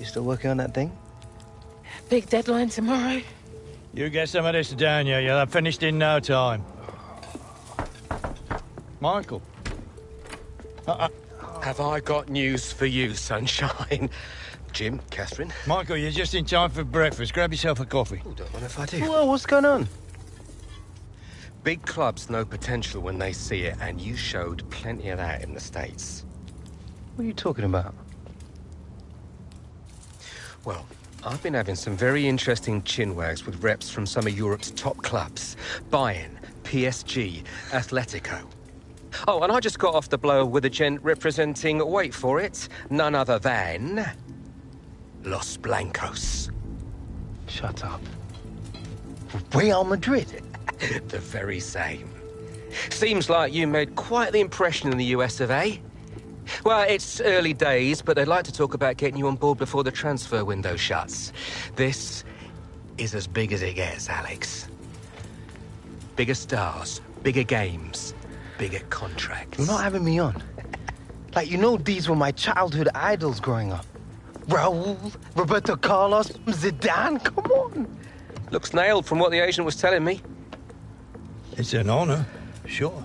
You still working on that thing? Big deadline tomorrow. You get some of this down here, you'll have finished in no time. Michael. Have I got news for you, sunshine? Jim, Catherine? Michael, you're just in time for breakfast. Grab yourself a coffee. Oh, don't mind if I do. Well, what's going on? Big clubs know potential when they see it, and you showed plenty of that in the States. What are you talking about? Well, I've been having some very interesting chinwags with reps from some of Europe's top clubs. Bayern, PSG, Atletico. Oh, and I just got off the blow with a gent representing, wait for it, none other than... Los Blancos. Shut up. Real Madrid? The very same. Seems like you made quite the impression in the US of A. Well, it's early days, but they'd like to talk about getting you on board before the transfer window shuts. This is as big as it gets, Alex. Bigger stars, bigger games, bigger contracts. You're not having me on. Like, you know these were my childhood idols growing up. Raul, Roberto Carlos, Zidane, come on. Looks nailed from what the agent was telling me. It's an honor, sure.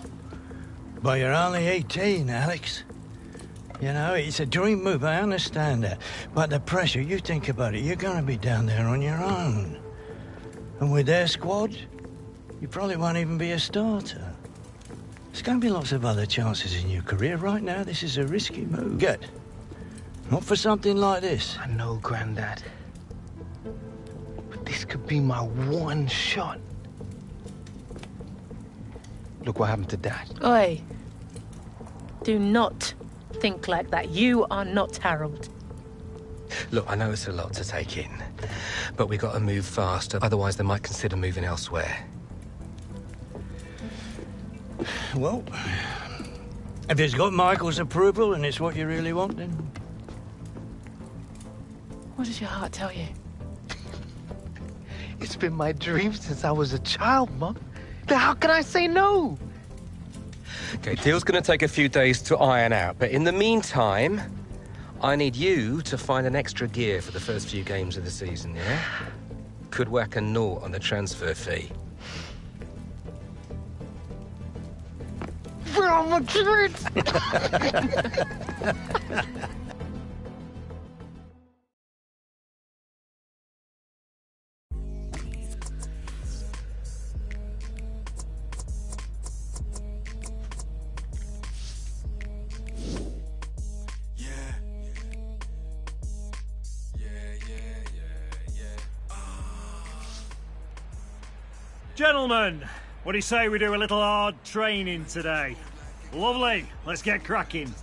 But you're only 18, Alex. You know, it's a dream move, I understand that. But the pressure, you think about it, you're gonna be down there on your own. And with their squad, you probably won't even be a starter. There's gonna be lots of other chances in your career. Right now, this is a risky move. Good. Not for something like this. I know, Grandad. But this could be my one shot. Look what happened to Dad. Oi. Do not think like that. You are not Harold. Look, I know it's a lot to take in, but we got to move faster, otherwise they might consider moving elsewhere. Well, if it's got Michael's approval and it's what you really want, then... What does your heart tell you? It's been my dream since I was a child, Mum. How can I say no? Okay, deal's gonna take a few days to iron out, but in the meantime, I need you to find an extra gear for the first few games of the season, yeah? Could whack a naught on the transfer fee. Real Madrid! Gentlemen, what do you say we do a little hard training today? Lovely, let's get cracking.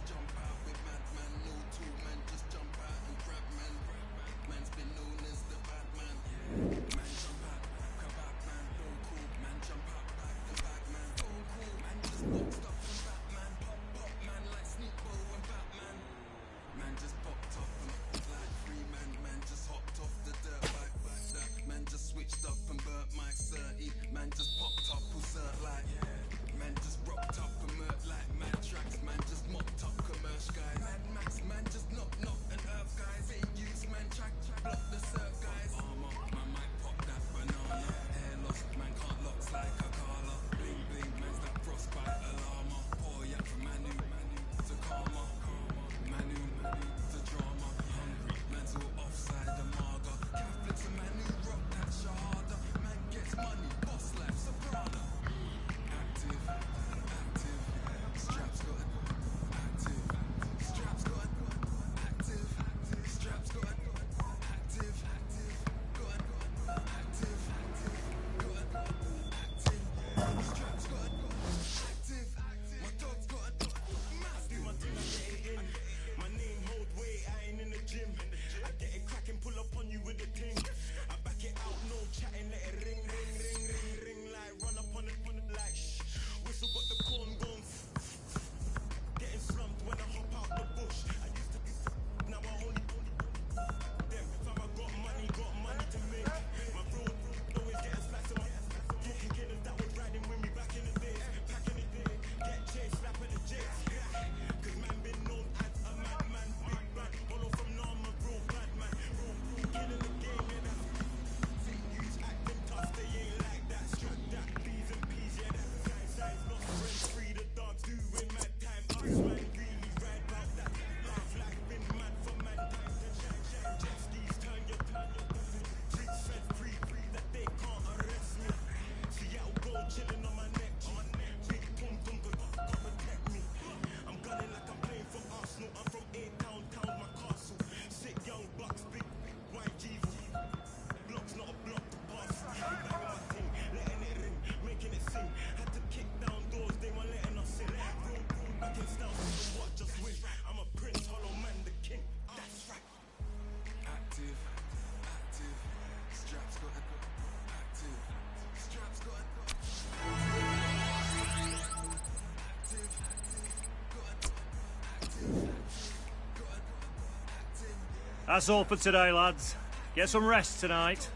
That's all for today, lads. Get some rest tonight.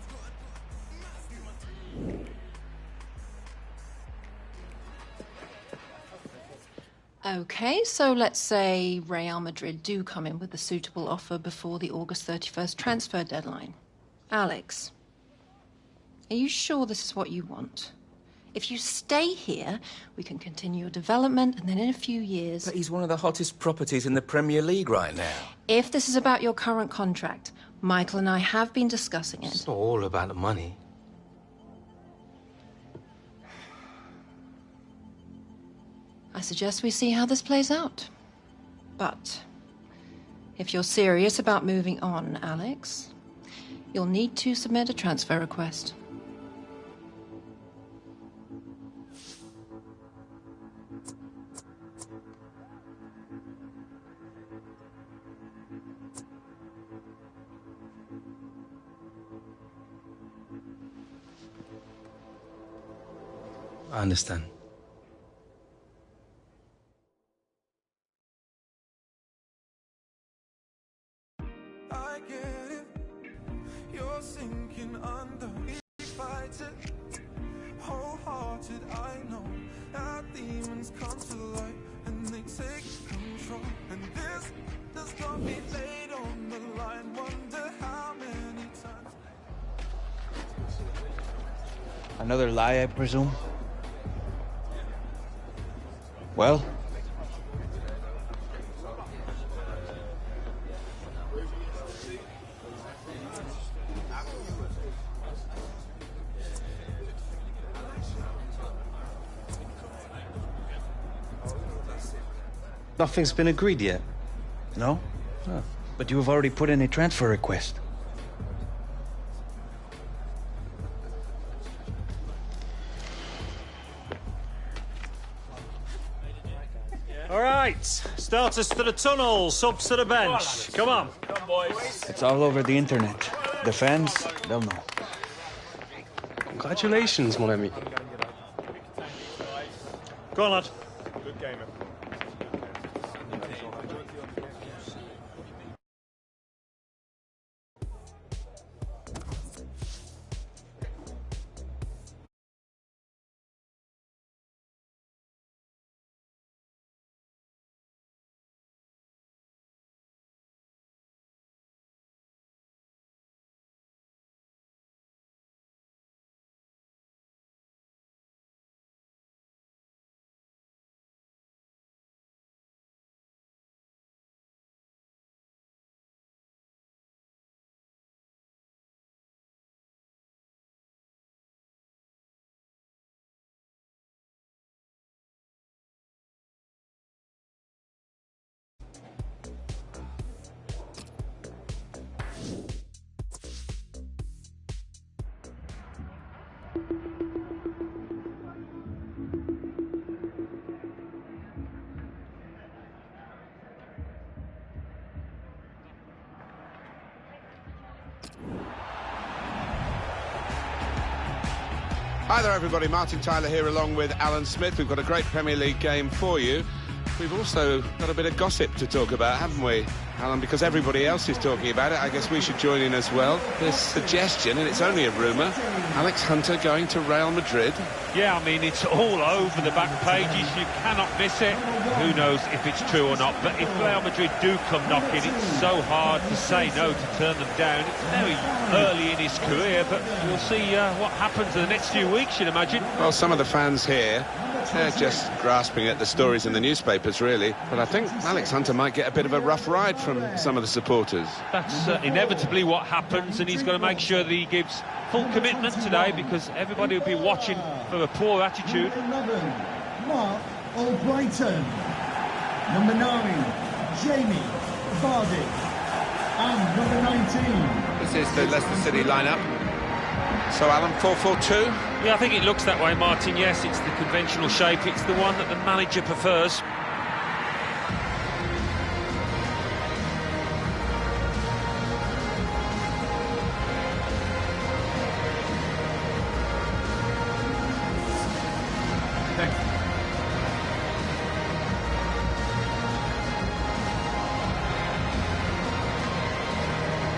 Okay, so let's say Real Madrid do come in with a suitable offer before the August 31st transfer deadline. Alex, are you sure this is what you want? If you stay here, we can continue your development, and then in a few years... But he's one of the hottest properties in the Premier League right now. If this is about your current contract, Michael and I have been discussing it. It's not all about the money. I suggest we see how this plays out. But if you're serious about moving on, Alex, you'll need to submit a transfer request. I understand. I get it. You're sinking under. We fight it. Wholehearted, I know that demons come to light and they take control. And this does not be laid on the line. Wonder how many times. Another lie, I presume? Well? Nothing's been agreed yet. No? Oh. But you have already put in a transfer request. All right, starters to the tunnel, subs to the bench. Come on. Come, boys. It's all over the internet. The fans, they'll know. Congratulations, mon ami. Go on, lad. Good game. Hi there everybody, Martin Tyler here along with Alan Smith. We've got a great Premier League game for you. We've also got a bit of gossip to talk about, haven't we, Alan? Because everybody else is talking about it, I guess we should join in as well. This suggestion, and it's only a rumour, Alex Hunter going to Real Madrid. Yeah, I mean, it's all over the back pages. You cannot miss it. Who knows if it's true or not. But if Real Madrid do come knocking, it's so hard to say no, to turn them down. It's very early in his career, but we'll see what happens in the next few weeks, you'd imagine. Well, some of the fans here, they're just grasping at the stories in the newspapers, really. But I think Alex Hunter might get a bit of a rough ride from some of the supporters. That's inevitably what happens, and he's got to make sure that he gives full commitment today, because everybody will be watching for a poor attitude. Number 11, Mark Albrighton. Number 9, Jamie Vardy. And number 19. This is the Leicester City lineup. So, Alan, 4-4-2? Yeah, I think it looks that way, Martin. Yes, it's the conventional shape. It's the one that the manager prefers.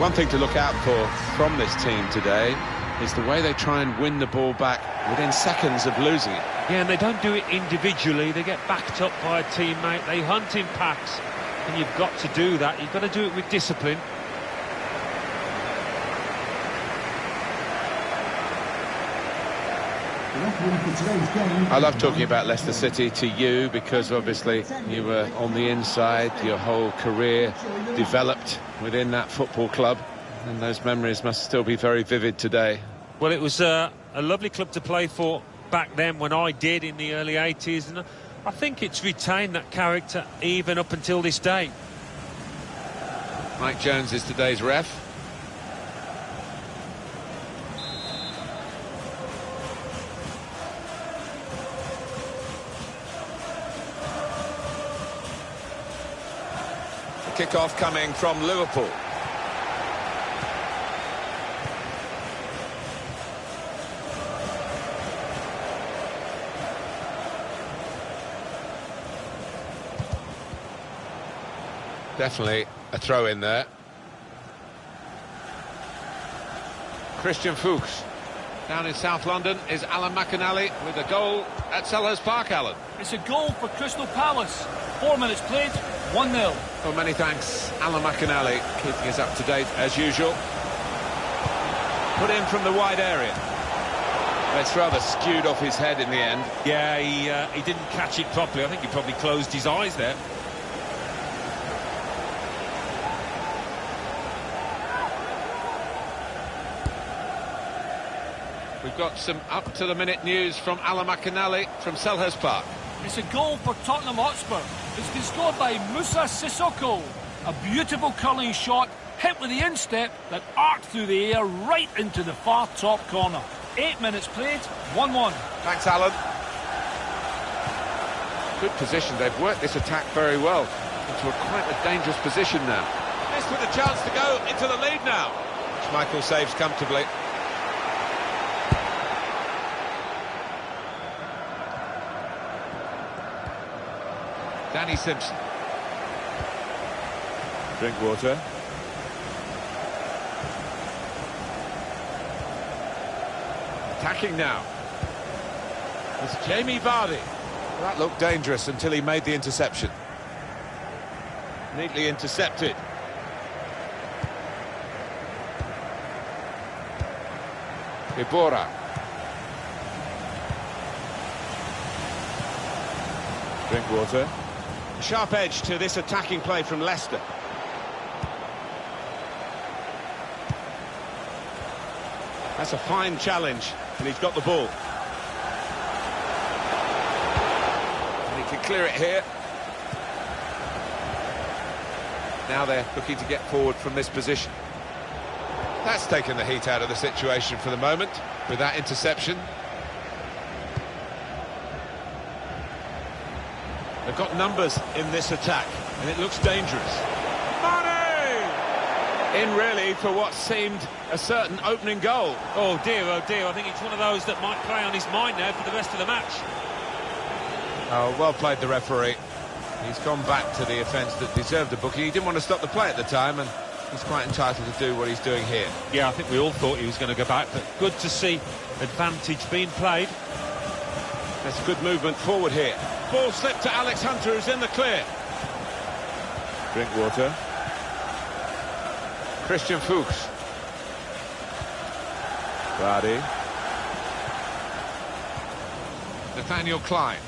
One thing to look out for from this team today is the way they try and win the ball back within seconds of losing it. Yeah, and they don't do it individually. They get backed up by a teammate. They hunt in packs, and you've got to do that. You've got to do it with discipline. I love talking about Leicester City to you because obviously you were on the inside, your whole career developed within that football club, and those memories must still be very vivid today. Well, it was a lovely club to play for back then when I did in the early 80s, and I think it's retained that character even up until this day. Mike Jones is today's ref. Kick-off coming from Liverpool. Definitely a throw in there. Christian Fuchs. Down in South London is Alan McInally with a goal at Selhurst Park, Alan. It's a goal for Crystal Palace. 4 minutes played, 1-0. Well, many thanks, Alan McInally, keeping us up to date as usual. Put in from the wide area. It's rather skewed off his head in the end. Yeah, he didn't catch it properly. I think he probably closed his eyes there. We've got some up-to-the-minute news from Alan McInally from Selhurst Park. It's a goal for Tottenham Hotspur. It's been scored by Musa Sissoko. A beautiful curling shot, hit with the instep that arced through the air right into the far top corner. 8 minutes played, 1-1. Thanks, Alan. Good position. They've worked this attack very well into quite a dangerous position now. This with a chance to go into the lead now. Schmeichel saves comfortably. Danny Simpson. Drinkwater. Attacking now. It's Jamie Vardy. That looked dangerous until he made the interception. Neatly intercepted. Ibora. Drinkwater. Sharp edge to this attacking play from Leicester. That's a fine challenge, and he's got the ball. And he can clear it here. Now they're looking to get forward from this position. That's taken the heat out of the situation for the moment with that interception. They've got numbers in this attack, and it looks dangerous. Mane! In really for what seemed a certain opening goal. Oh dear, I think it's one of those that might play on his mind now for the rest of the match. Oh, well played, the referee. He's gone back to the offence that deserved the booking. He didn't want to stop the play at the time, and he's quite entitled to do what he's doing here. Yeah, I think we all thought he was going to go back, but good to see advantage being played. There's good movement forward here. Ball slipped to Alex Hunter, who's in the clear. Drinkwater. Christian Fuchs. Vardy. Nathaniel Klein.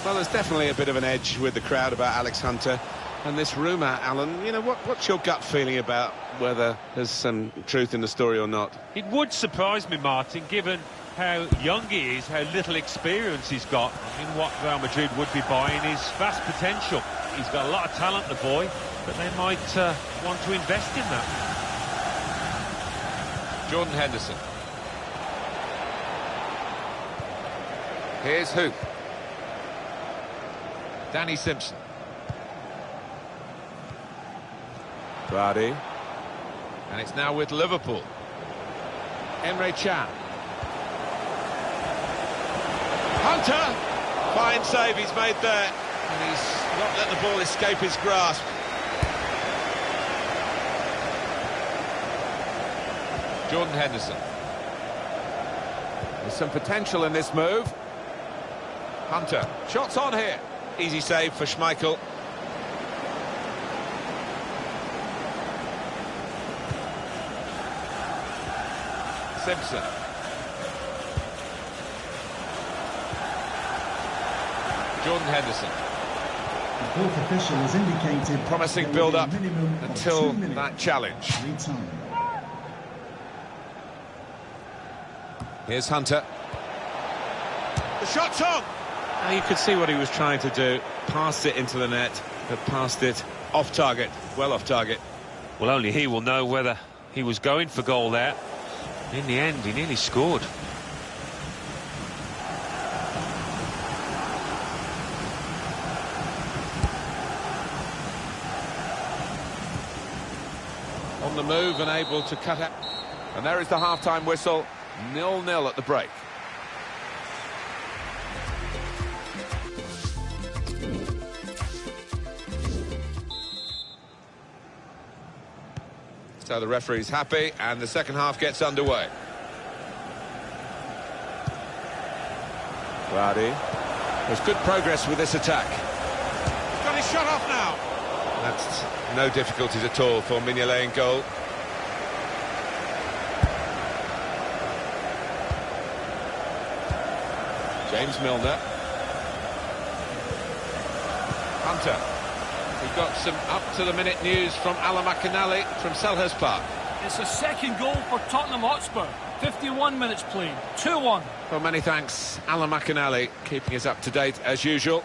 Well, there's definitely a bit of an edge with the crowd about Alex Hunter. And this rumour, Alan, you know, what's your gut feeling about whether there's some truth in the story or not? It would surprise me, Martin, given how young he is, how little experience he's got. I mean, what Real Madrid would be buying is vast potential. He's got a lot of talent, the boy, but they might want to invest in that. Jordan Henderson. Here's Hoop. Danny Simpson. Vardy. And it's now with Liverpool. Emre Can. Hunter! Fine save he's made there. And he's not let the ball escape his grasp. Jordan Henderson. There's some potential in this move. Hunter. Shots on here. Easy save for Schmeichel. Simpson. Jordan Henderson. The fourth official has indicated promising build-up until that challenge. Here's Hunter. The shot's on! Now you could see what he was trying to do. Passed it into the net, but passed it off target. Well off target. Well, only he will know whether he was going for goal there. In the end, he nearly scored. On the move and able to cut out. And there is the half-time whistle. 0-0 at the break. So the referee's happy, and the second half gets underway. Vardy. There's good progress with this attack. He's got his shot off now. That's no difficulties at all for Mignolet in goal. James Milner. Hunter. We've got some up-to-the-minute news from Alan McInally from Selhurst Park. It's a second goal for Tottenham Hotspur. 51 minutes played. 2-1. Well, many thanks, Alan McInally, keeping us up to date as usual.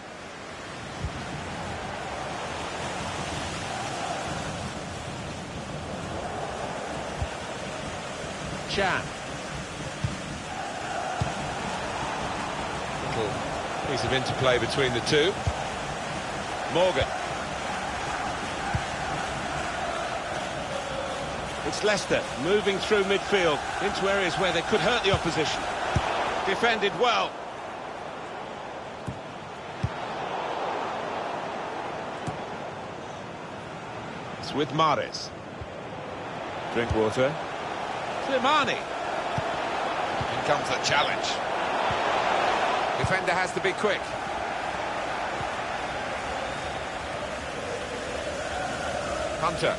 Can. Little piece of interplay between the two. Morgan. It's Leicester moving through midfield into areas where they could hurt the opposition. Defended well. It's with Mahrez. Drinkwater. Slimani. In comes the challenge. Defender has to be quick. Hunter.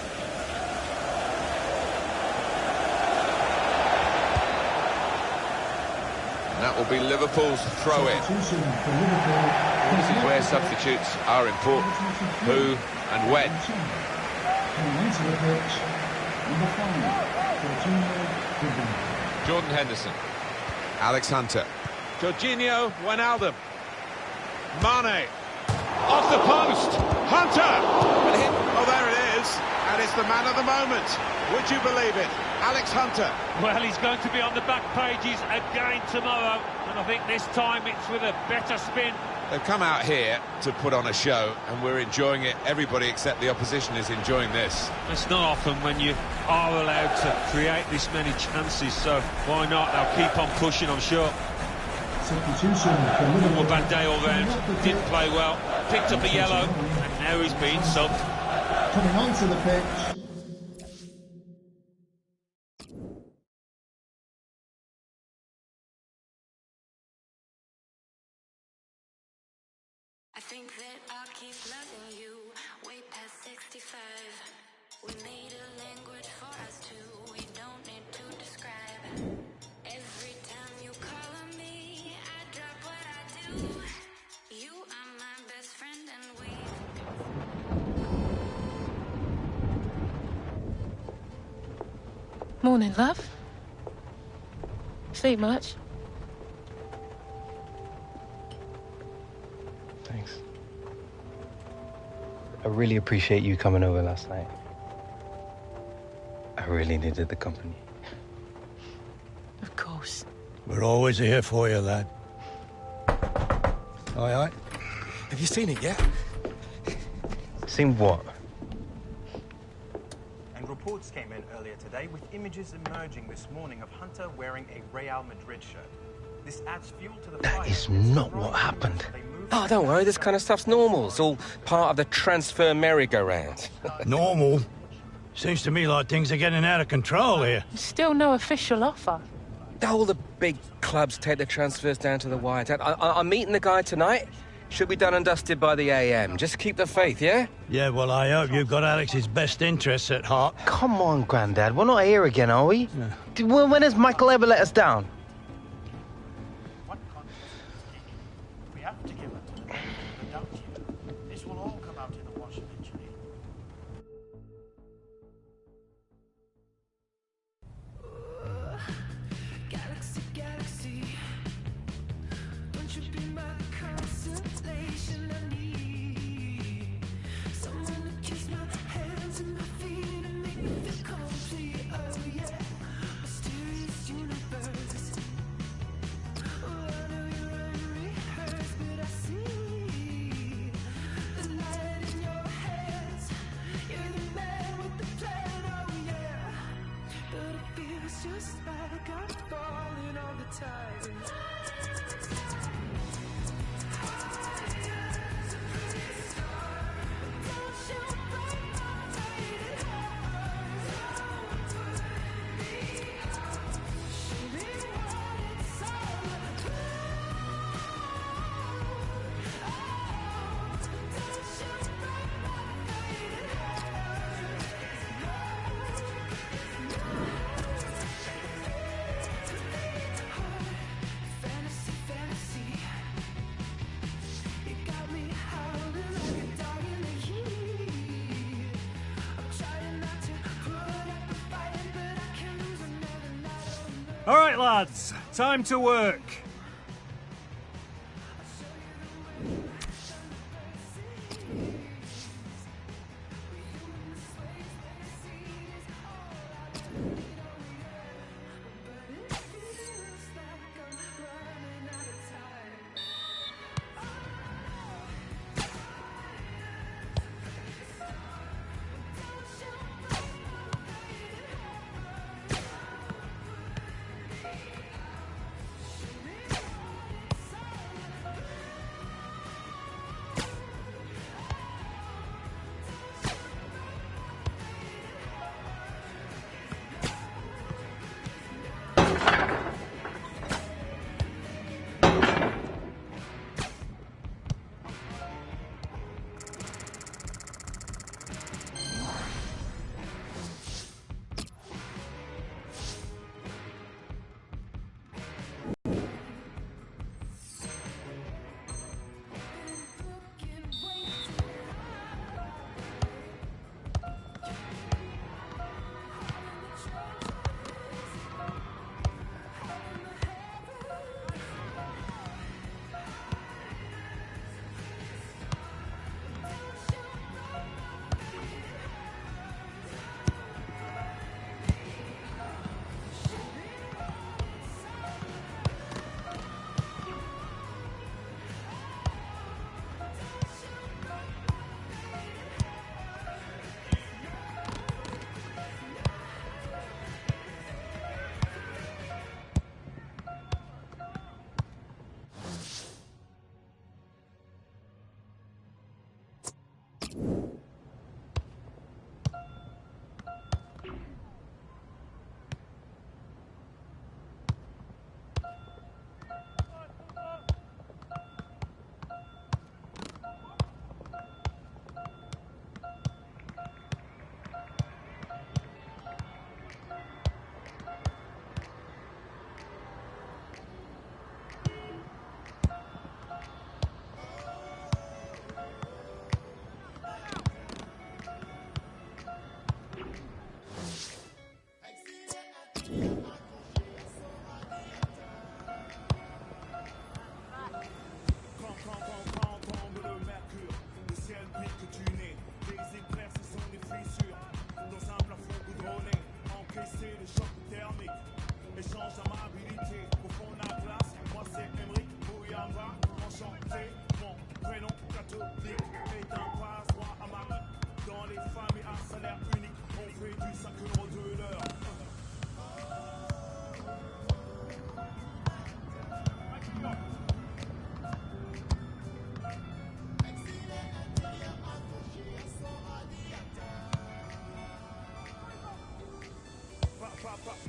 And that will be Liverpool's throw-in. This is where substitutes are important. Who and when. Jordan Henderson. Alex Hunter. Jorginho Wijnaldum. Mane. Off the post. Hunter. And hit. Oh, there it is. And it's the man of the moment. Would you believe it? Alex Hunter. Well, he's going to be on the back pages again tomorrow. And I think this time it's with a better spin. They've come out here to put on a show, and we're enjoying it. Everybody except the opposition is enjoying this. It's not often when you are allowed to create this many chances, so why not? They'll keep on pushing, I'm sure. Substitution for Liverpool. Well, bad day all round. Didn't play well. Picked up a yellow, and now he's been subbed. Coming onto the pitch. I think that I'll keep loving you way past 65. We made a language for us two, we don't need to describe. Every time you call on me, I drop what I do. You are Morning, love. Sleep much? Thanks. I really appreciate you coming over last night. I really needed the company. Of course. We're always here for you, lad. Aye, aye. Have you seen it yet? Seen what? And reports came in earlier today with images emerging this morning of Hunter wearing a Real Madrid shirt. This adds fuel to the fire. That is not what happened. Oh, don't worry, this kind of stuff's normal. It's all part of the transfer merry-go-round. Normal? Seems to me like things are getting out of control here. Still no official offer. All the big clubs take the transfers down to the wire. I'm meeting the guy tonight. Should be done and dusted by the AM. Just keep the faith, yeah? Yeah, well, I hope you've got Alex's best interests at heart. Come on, Grandad. We're not here again, are we? When has Michael ever let us down? We have to give it. Without you, this will all come out in the wash eventually. Galaxy, galaxy, won't you be my constellation? I need someone to kiss my hands and my feet and make me feel complete. Oh yeah, mysterious universe. Oh, I know you're unrehearsed, but I see the light in your hands. You're the man with the plan. Oh yeah, but it feels just like I'm falling all the time. Fantasy, fantasy, you got me howling like a dog in the heat. I'm trying not to put up a fight, but I can lose another night. All right, lads, time to work.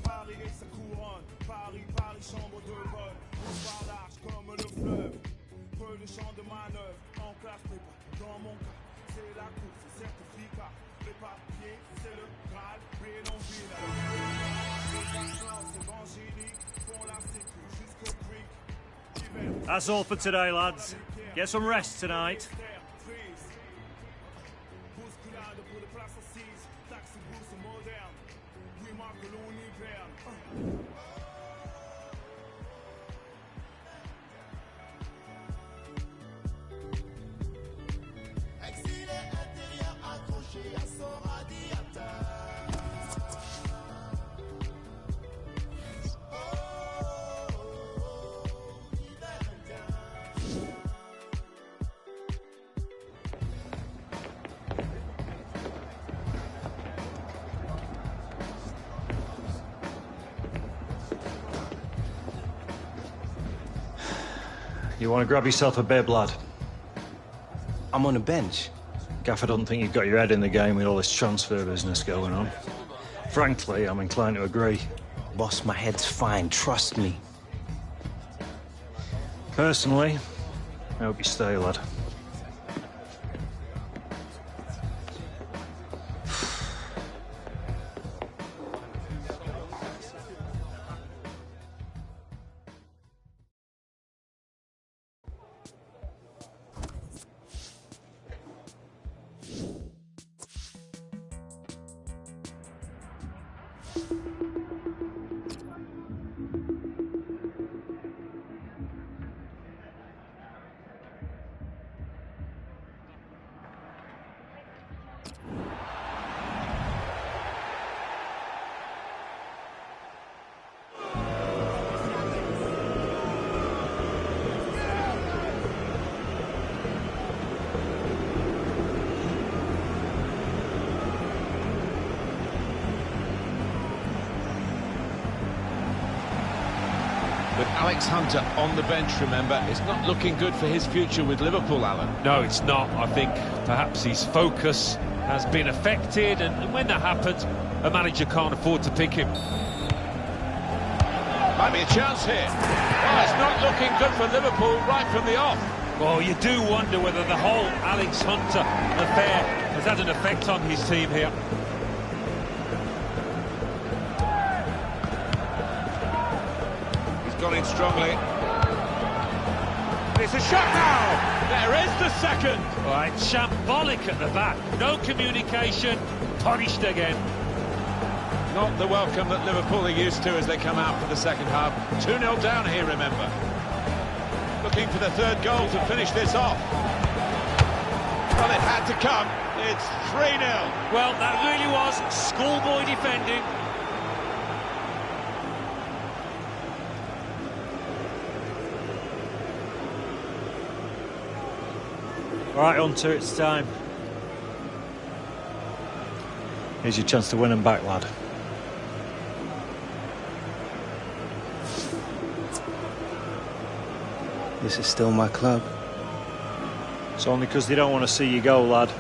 Paris et sa couronne, Paris, Paris, chambre de bonne, boulevard large comme le fleuve, peu de champs de manœuvre, en classe prépa, dans mon cas, c'est la course, c'est certificat, les papiers, c'est le Graal, Bénonville, c'est évangélique, font la sécu jusqu'au creek. That's all for today, lads. Get some rest tonight. You want to grab yourself a bib, lad? I'm on the bench. Gaff, I don't think you've got your head in the game with all this transfer business going on. Frankly, I'm inclined to agree. Boss, my head's fine, trust me. Personally, I hope you stay, lad. With Alex Hunter on the bench, remember, it's not looking good for his future with Liverpool, Alan. No, it's not. I think perhaps his focus has been affected, and when that happens, a manager can't afford to pick him. Might be a chance here. Oh, it's not looking good for Liverpool right from the off. Well, you do wonder whether the whole Alex Hunter affair has had an effect on his team here. Got in strongly. It's a shot now! There is the second! Right, shambolic at the back. No communication, punished again. Not the welcome that Liverpool are used to as they come out for the second half. 2-0 down here, remember. Looking for the third goal to finish this off. Well, it had to come. It's 3-0. Well, that really was schoolboy defending. Right, Hunter, it's time. Here's your chance to win them back, lad. This is still my club. It's only because they don't want to see you go, lad.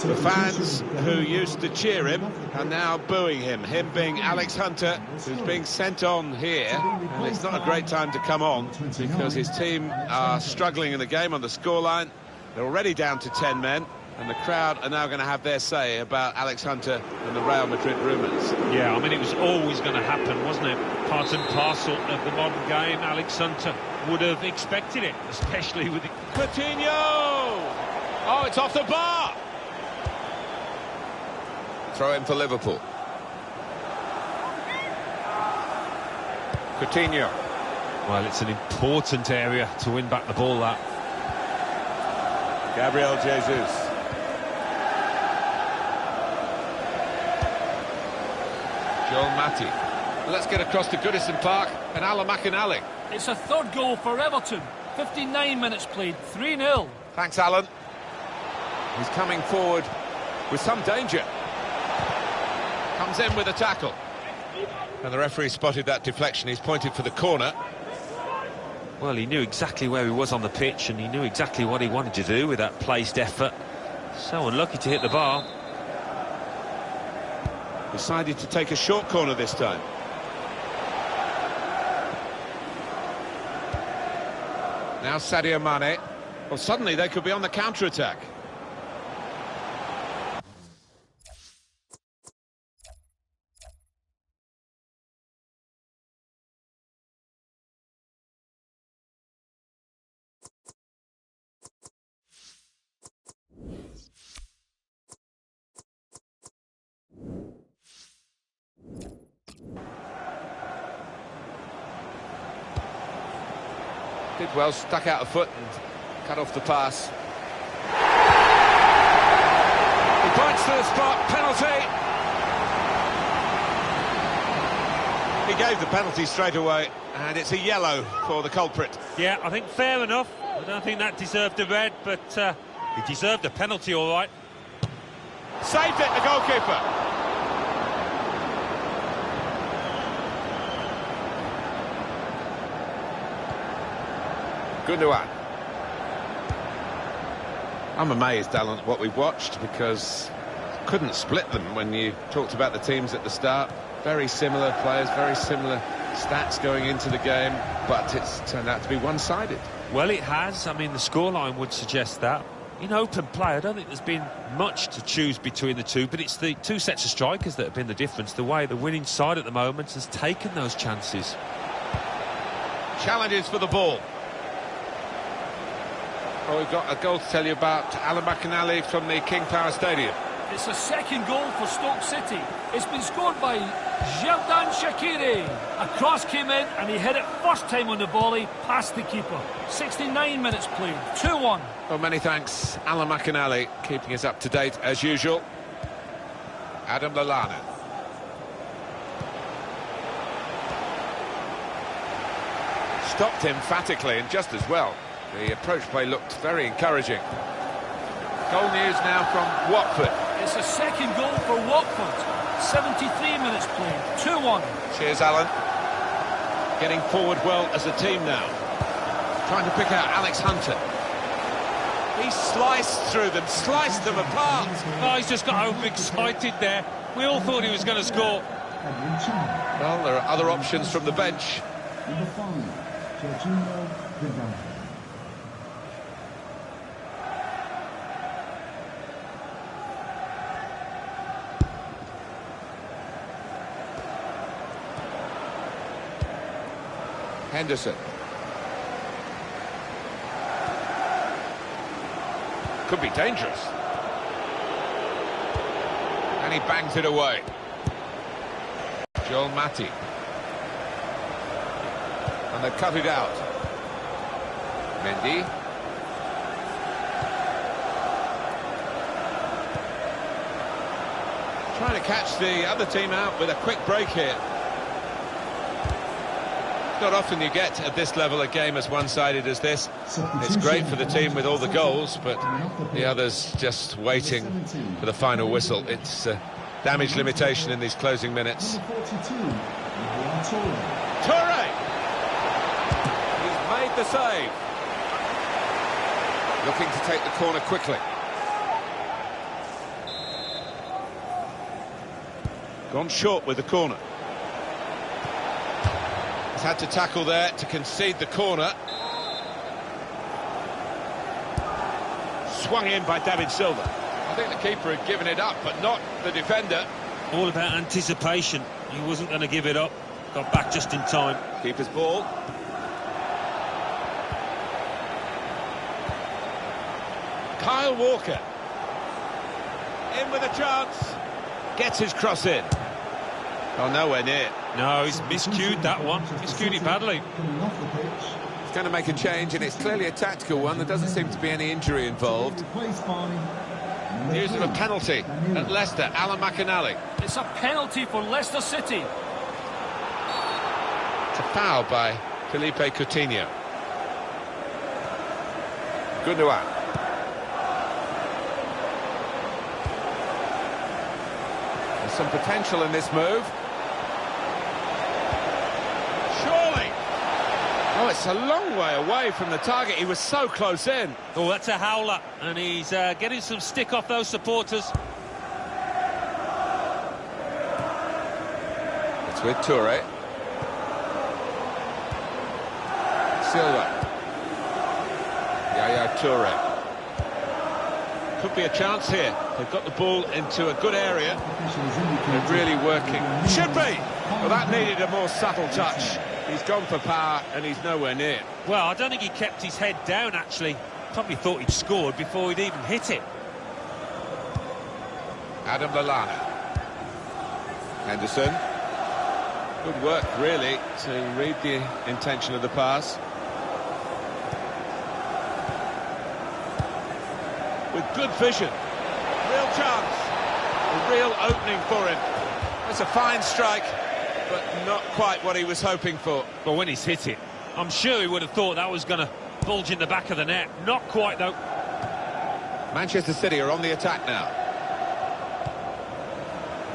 The fans who used to cheer him are now booing him. Him being Alex Hunter, who's being sent on here. And it's not a great time to come on because his team are struggling in the game on the scoreline. They're already down to 10 men. And the crowd are now going to have their say about Alex Hunter and the Real Madrid rumours. Yeah, I mean, it was always going to happen, wasn't it? Part and parcel of the modern game. Alex Hunter would have expected it, especially with the... Coutinho! Oh, it's off the bar! Throw in for Liverpool. Coutinho. Well, it's an important area to win back the ball, that. Gabriel Jesus. Joel Matip. Let's get across to Goodison Park and Alan McInally. It's a third goal for Everton. 59 minutes played, 3-0. Thanks, Alan. He's coming forward with some danger. Comes in with a tackle. And the referee spotted that deflection. He's pointed for the corner. Well, he knew exactly where he was on the pitch, and he knew exactly what he wanted to do with that placed effort. So unlucky to hit the bar. Decided to take a short corner this time. Now Sadio Mane. Well, suddenly they could be on the counter-attack. Did well, stuck out a foot and cut off the pass. He points to the spot, penalty. He gave the penalty straight away, and it's a yellow for the culprit. Yeah, I think fair enough. I don't think that deserved a red, but he deserved a penalty, all right. Saved it, the goalkeeper. Gundogan. I'm amazed, Alan, at what we've watched, because couldn't split them when you talked about the teams at the start. Very similar players, very similar stats going into the game, but it's turned out to be one-sided. Well, it has. I mean, the scoreline would suggest that. In open play, I don't think there's been much to choose between the two, but it's the two sets of strikers that have been the difference. The way the winning side at the moment has taken those chances. Challenges for the ball. Well, we've got a goal to tell you about. Alan McInally from the King Power Stadium. It's a second goal for Stoke City. It's been scored by Xherdan Shaqiri. A cross came in and he hit it first time on the volley past the keeper. 69 minutes played, 2-1. Well, many thanks, Alan McInally, keeping us up to date as usual. Adam Lallana. Stopped emphatically and just as well. The approach play looked very encouraging. Goal news now from Watford. It's a second goal for Watford. 73 minutes played, 2-1. Cheers, Alan. Getting forward well as a team now. Trying to pick out Alex Hunter. He sliced through them, sliced them apart. Oh, he's just got overexcited there. We all thought he was going to score. Well, there are other options from the bench. Number 5, Jorginho Vidal. Henderson. Could be dangerous. And he bangs it away. Joel Matip. And they cut it out. Mendy. Trying to catch the other team out with a quick break here. Not often you get at this level a game as one-sided as this. It's great for the team with all the goals, but the others just waiting for the final whistle. It's damage limitation in these closing minutes. Toure! He's made the save. Looking to take the corner quickly. Gone short with the corner. He's had to tackle there to concede the corner. Swung in by David Silva. I think the keeper had given it up, but not the defender. All about anticipation. He wasn't going to give it up. Got back just in time. Keeper's ball. Kyle Walker. In with a chance. Gets his cross in. Oh, nowhere near. No, he's miscued that one. Miscued it badly. He's going to make a change, and it's clearly a tactical one. There doesn't seem to be any injury involved. News of a penalty at Leicester. Alan McInally. It's a penalty for Leicester City. It's a foul by Felipe Coutinho. Gundogan. There's some potential in this move. Surely. Oh, it's a long way away from the target. He was so close in. Oh, that's a howler, and he's getting some stick off those supporters. It's with Toure. Silva. Yaya Toure. Could be a chance here. They've got the ball into a good area. They're really working. Should be! Well, that needed a more subtle touch. He's gone for power, and he's nowhere near. Well, I don't think he kept his head down, actually. Probably thought he'd scored before he'd even hit it. Adam Lallana. Henderson. Good work, really, to read the intention of the pass. With good vision. Real chance. A real opening for him. That's a fine strike, but not quite what he was hoping for. But when he's hit it, I'm sure he would have thought that was going to bulge in the back of the net. Not quite, though. Manchester City are on the attack now.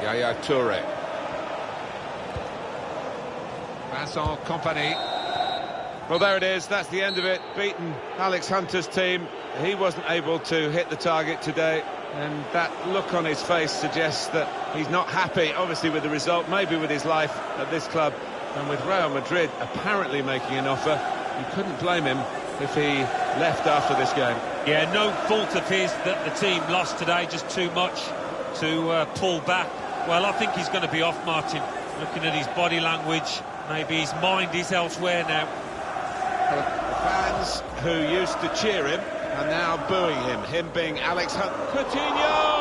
Yaya Toure. Vincent Kompany. Well, there it is. That's the end of it. Beaten Alex Hunter's team. He wasn't able to hit the target today, and that look on his face suggests that he's not happy, obviously, with the result, maybe with his life at this club. And with Real Madrid apparently making an offer, you couldn't blame him if he left after this game. Yeah, no fault of his that the team lost today, just too much to pull back. Well, I think he's going to be off, Martin. Looking at his body language, maybe his mind is elsewhere now. The fans who used to cheer him are now booing him being Alex Hunt. Coutinho!